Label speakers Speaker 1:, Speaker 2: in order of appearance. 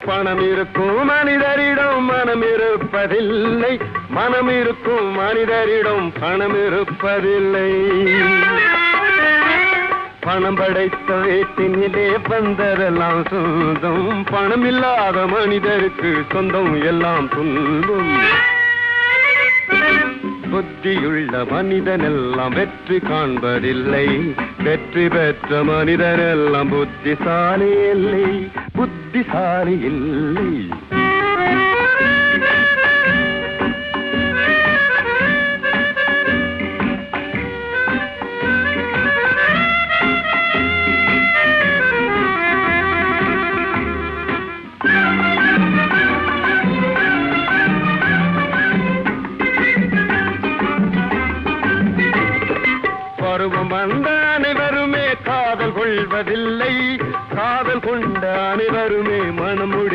Speaker 1: பணம் இருக்கும் மனிதரிடம் மனம் இருப்பதில்லை, மனம் இருக்கும் மனிதரிடம் பணம் இருப்பதில்லை. பணம் படைத்த வீட்டினிலே வந்ததெல்லாம் சொந்தம், பணம் இல்லாத மனிதருக்கு சொந்தம் எல்லாம் துன்பம். புத்தியுள்ள மனிதனெல்லாம் வெற்றி காண்பதில்லை, வெற்றி பெற்ற மனிதனெல்லாம் புத்திசாலி இல்லை, புத்திசாலி இல்லை. பருவம் வந்த அனைவருமே காதல் கொள்வதில்லை, காதல் கொண்ட அனைவருமே